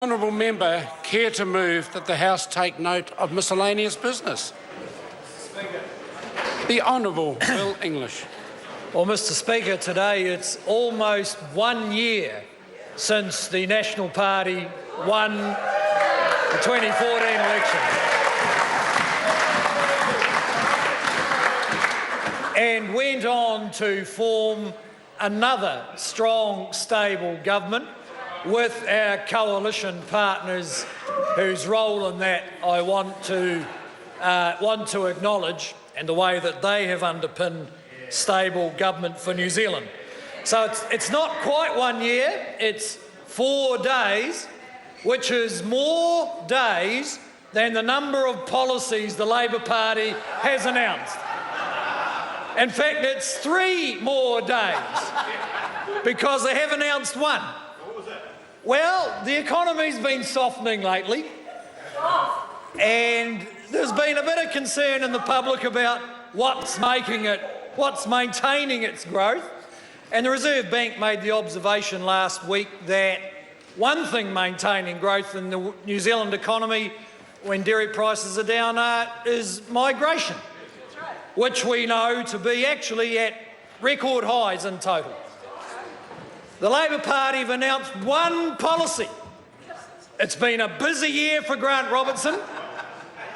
Honourable Member care to move that the House take note of miscellaneous business? The Honourable Bill English. Well, Mr Speaker, today it's almost 1 year since the National Party won the 2014 election and went on to form another strong, stable government with our coalition partners, whose role in that I want to acknowledge, and the way that they have underpinned stable government for New Zealand. So it's not quite 1 year, it's 4 days, which is more days than the number of policies the Labor Party has announced. In fact, it's 3 more days, because they have announced one. Well, the economy's been softening lately, and there's been a bit of concern in the public about what's maintaining its growth. And the Reserve Bank made the observation last week that one thing maintaining growth in the New Zealand economy when dairy prices are down is migration, which we know to be actually at record highs in total. The Labor Party have announced one policy. It's been a busy year for Grant Robertson,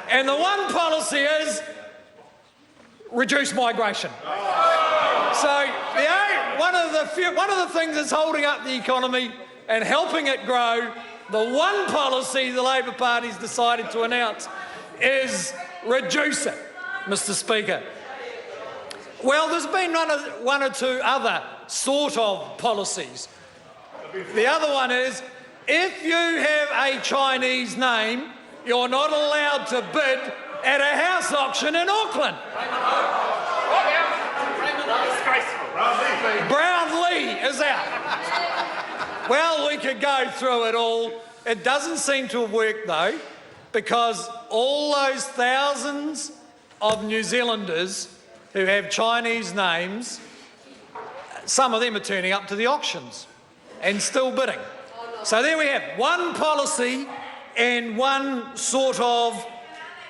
and the one policy is reduce migration. So one of the things that's holding up the economy and helping it grow, the one policy the Labor Party's decided to announce is reduce it, Mr Speaker. Well, there's been one or two other sort of policies. The other one is, if you have a Chinese name, you're not allowed to bid at a house auction in Auckland. Brownlee is out. Well, we could go through it all. It doesn't seem to have worked, though, because all those thousands of New Zealanders who have Chinese names, some of them are turning up to the auctions and still bidding. So there we have one policy and one sort of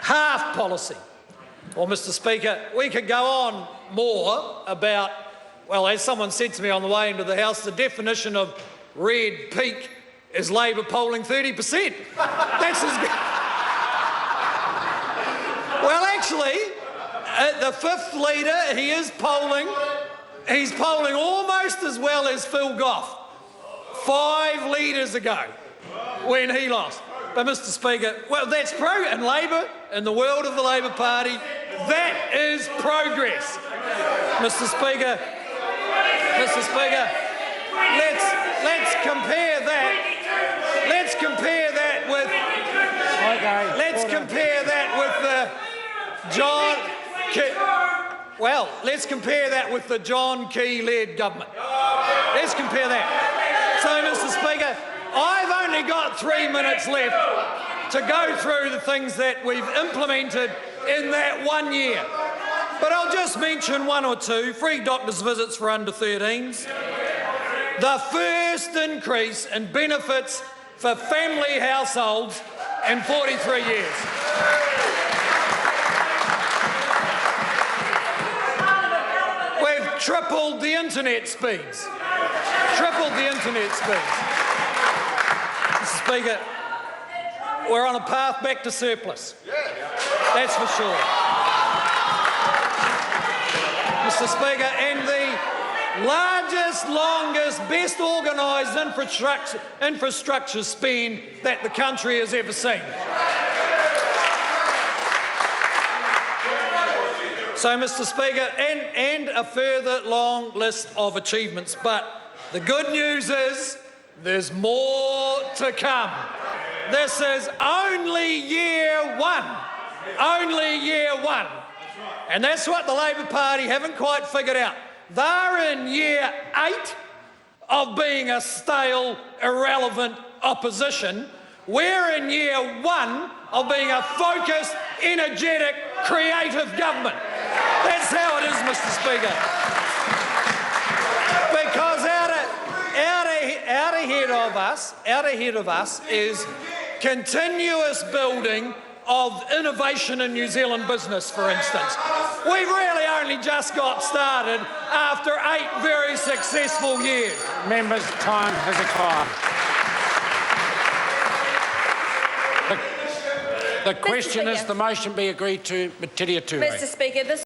half policy. Well, Mr Speaker, we could go on more about, well, as someone said to me on the way into the House, the definition of red peak is Labor polling 30%. That's as good. Well, actually, the fifth leader, he's polling almost as well as Phil Goff 5 leaders ago when he lost. But Mr Speaker, well, that's progress. In Labor, in the world of the Labor Party, that is progress. Mr Speaker, let's compare that. Let's compare that with the John Key-led government. Let's compare that. So, Mr Speaker, I've only got 3 minutes left to go through the things that we've implemented in that 1 year. But I'll just mention one or two. Free doctors' visits for under 13s. The first increase in benefits for family households in 43 years. We've tripled the internet speeds. Mr Speaker, we're on a path back to surplus. That's for sure. Mr Speaker, and the largest, longest, best organised infrastructure spend that the country has ever seen. So, Mr Speaker, and a further long list of achievements. But the good news is there's more to come. This is only year one. Only year one. And that's what the Labor Party haven't quite figured out. They're in year 8 of being a stale, irrelevant opposition. We're in year 1 of being a focused, energetic, creative government. That's how it is, Mr Speaker. Because out of ahead of us is continuous building of innovation in New Zealand business, for instance. We've really only just got started after 8 very successful years. Members, time has expired. The question is the motion be agreed to, Matiria Ture. Mr. Speaker, this